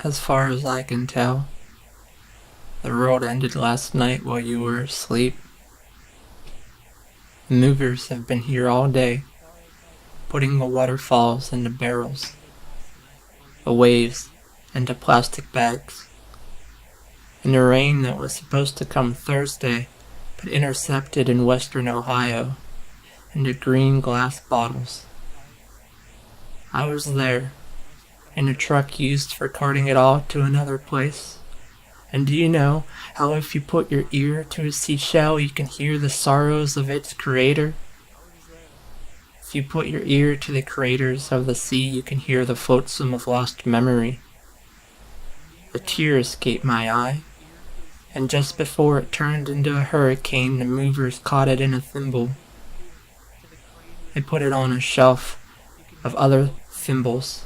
As far as I can tell, the world ended last night while you were asleep. The movers have been here all day, putting the waterfalls into barrels, the waves into plastic bags, and the rain that was supposed to come Thursday but intercepted in western Ohio into green glass bottles. I was there, in a truck used for carting it all to another place. And do you know how if you put your ear to a seashell you can hear the sorrows of its creator? If you put your ear to the craters of the sea you can hear the flotsam of lost memory. A tear escaped my eye, and just before it turned into a hurricane the movers caught it in a thimble. They put it on a shelf of other thimbles.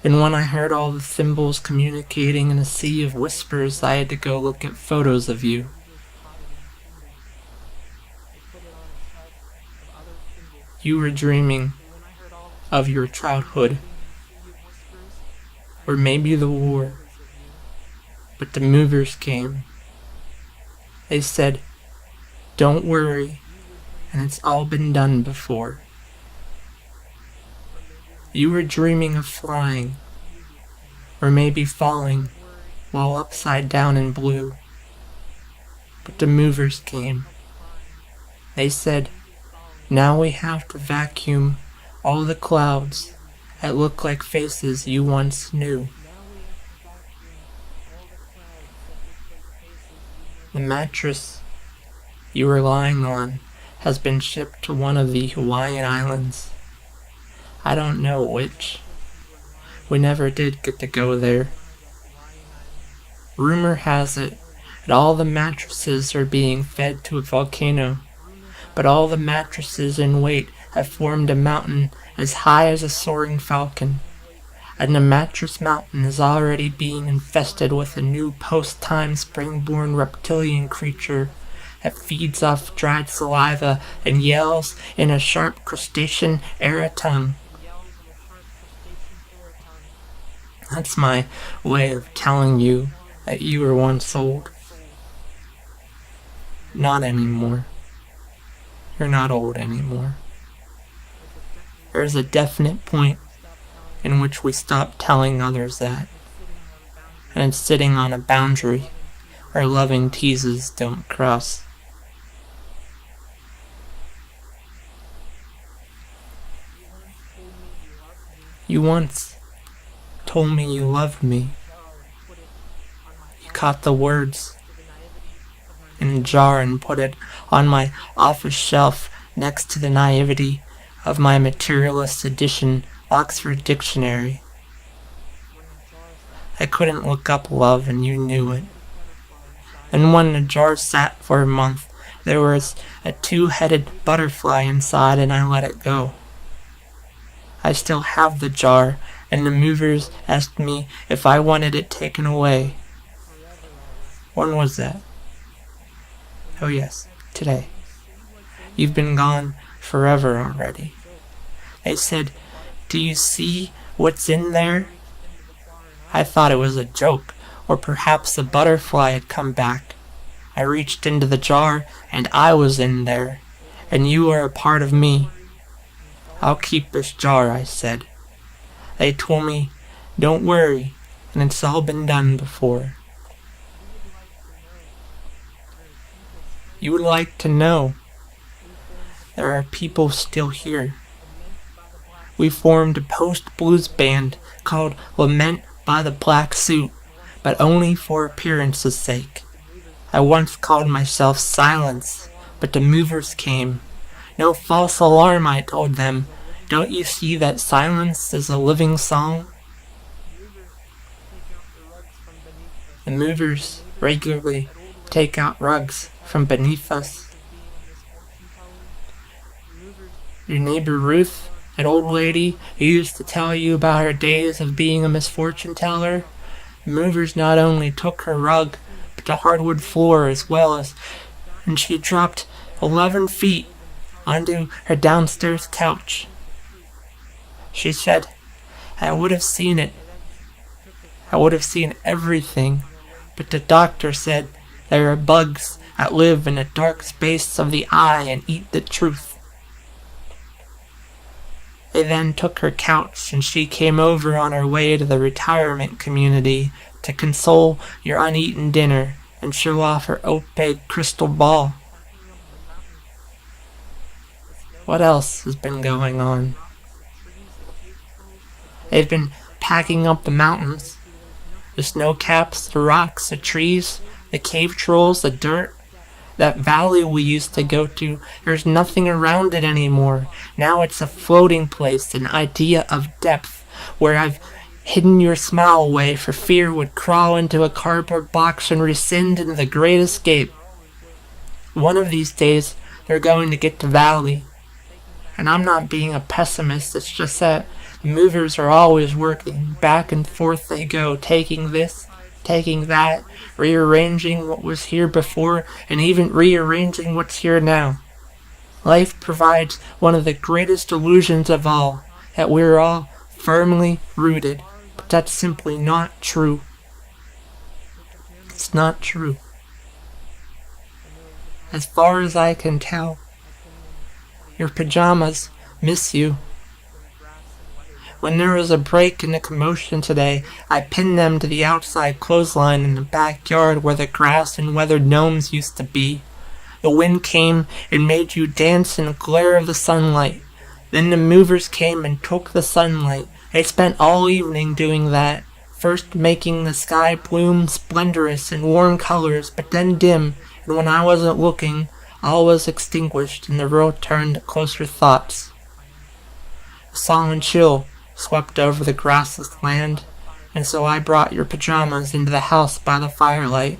And when I heard all the thimbles communicating in a sea of whispers, I had to go look at photos of you. You were dreaming of your childhood, or maybe the war. But the movers came. They said, "Don't worry, and it's all been done before." You were dreaming of flying, or maybe falling while upside down in blue. But the movers came. They said, "Now we have to vacuum all the clouds that look like faces you once knew." The mattress you were lying on has been shipped to one of the Hawaiian Islands. I don't know which. We never did get to go there. Rumor has it that all the mattresses are being fed to a volcano, but all the mattresses in weight have formed a mountain as high as a soaring falcon, and the mattress mountain is already being infested with a new post-time spring-born reptilian creature that feeds off dried saliva and yells in a sharp crustacean-era tongue. That's my way of telling you that you were once old. Not anymore. You're not old anymore. There's a definite point in which we stop telling others that, and it's sitting on a boundary where loving teases don't cross. You once told me you loved me. You caught the words in a jar and put it on my office shelf next to the naivety of my materialist edition Oxford Dictionary. I couldn't look up love and you knew it. And when the jar sat for a month, there was a two-headed butterfly inside and I let it go. I still have the jar, and the movers asked me if I wanted it taken away. When was that? Oh yes, today. You've been gone forever already. They said, "Do you see what's in there?" I thought it was a joke, or perhaps the butterfly had come back. I reached into the jar, and I was in there, and you are a part of me. "I'll keep this jar," I said. They told me, "Don't worry, and it's all been done before." You would like to know. There are people still here. We formed a post-blues band called Lament by the Black Suit, but only for appearance's sake. I once called myself Silence, but the movers came. "No false alarm," I told them. "Don't you see that silence is a living song?" The movers regularly take out rugs from beneath us. Your neighbor Ruth, that old lady who used to tell you about her days of being a misfortune teller, the movers not only took her rug, but the hardwood floor as well as, and she dropped 11 feet onto her downstairs couch. She said, "I would have seen it. I would have seen everything, but the doctor said there are bugs that live in the dark space of the eye and eat the truth. They then took her couch and she came over on her way to the retirement community to console your uneaten dinner and show off her opaque crystal ball. What else has been going on? They've been packing up the mountains, the snow caps, the rocks, the trees, the cave trolls, the dirt. That valley we used to go to, there's nothing around it anymore. Now it's a floating place, an idea of depth, where I've hidden your smile away for fear would crawl into a cardboard box and rescind into the great escape. One of these days, they're going to get to Valley. And I'm not being a pessimist, it's just that the movers are always working. Back and forth they go, taking this, taking that, rearranging what was here before, and even rearranging what's here now. Life provides one of the greatest illusions of all, that we're all firmly rooted. But that's simply not true. It's not true. As far as I can tell, your pajamas miss you. When there was a break in the commotion today, I pinned them to the outside clothesline in the backyard where the grass and weathered gnomes used to be. The wind came and made you dance in the glare of the sunlight. Then the movers came and took the sunlight. They spent all evening doing that, first making the sky bloom splendorous in warm colors, but then dim, and when I wasn't looking, all was extinguished and the world turned to closer thoughts. A sullen chill swept over the grassless land, and so I brought your pajamas into the house by the firelight.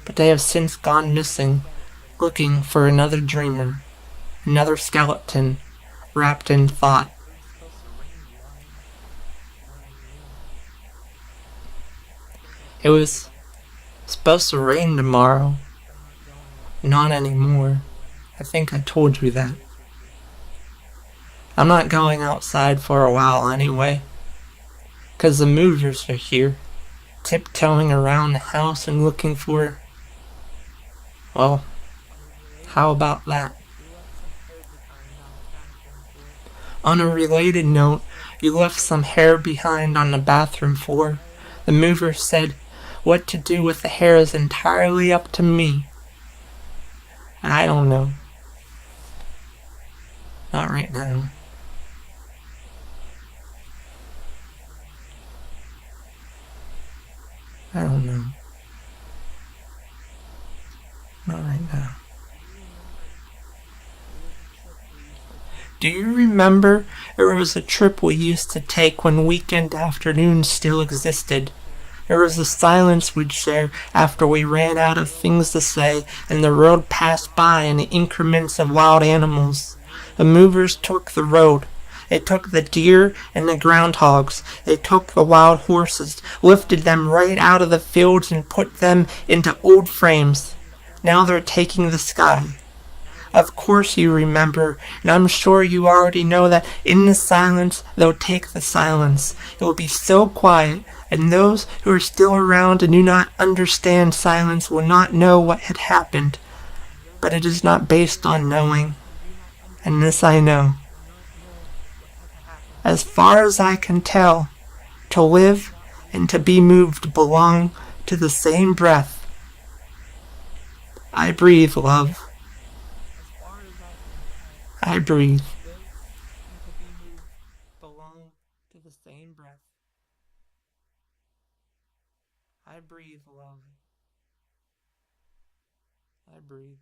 But they have since gone missing, looking for another dreamer, another skeleton wrapped in thought. It was supposed to rain tomorrow. Not anymore. I think I told you that. I'm not going outside for a while anyway, 'cause the movers are here, tiptoeing around the house and looking for... Well, how about that? On a related note, you left some hair behind on the bathroom floor. The mover said, what to do with the hair is entirely up to me. And I don't know. Not right now. I don't know. Not right now. Do you remember there was a trip we used to take when weekend afternoons still existed? There was the silence we'd share after we ran out of things to say, and the road passed by in the increments of wild animals. The movers took the road. They took the deer and the groundhogs. They took the wild horses, lifted them right out of the fields and put them into old frames. Now they're taking the sky. Of course you remember, and I'm sure you already know that in the silence they'll take the silence. It will be so quiet, and those who are still around and do not understand silence will not know what had happened. But it is not based on knowing, and this I know. As far as I can tell, to live and to be moved belong to the same breath. I breathe, love. I breathe. Belong to the same breath. I breathe, love. I breathe.